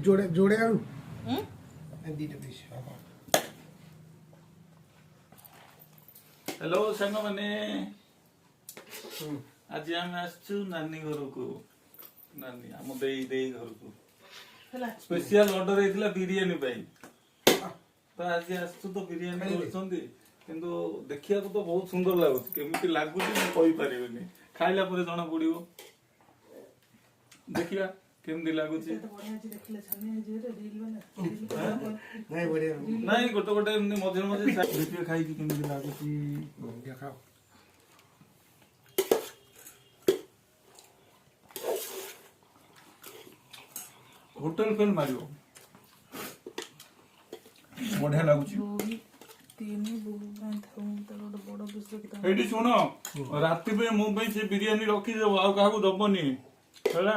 जोड़े जोड़े आलू दीटा पीस हेलो सांग मैंने आज आम आसचु नानी घर को नानी आम देई देई घर को स्पेशल ऑर्डर हेतिला बिरयानी पाई तो आज आसचु तो बिरयानी करछंदी किंतु देखिया तो बहुत सुंदर लागुच केमिति लागुच मैं कहि परिबेनी खाइला परे जणा पड़िबो देखिया केमिति लागुच नहीं गोटे गोटे एमनी मझे मझे देखिए खाई कि केमिति लागुच देखा होटल फेल मारियो बढ़िया लागुच एठी सुनो राति पे मु पे से बिरयानी रखी देबो आ काहू दबनी हैला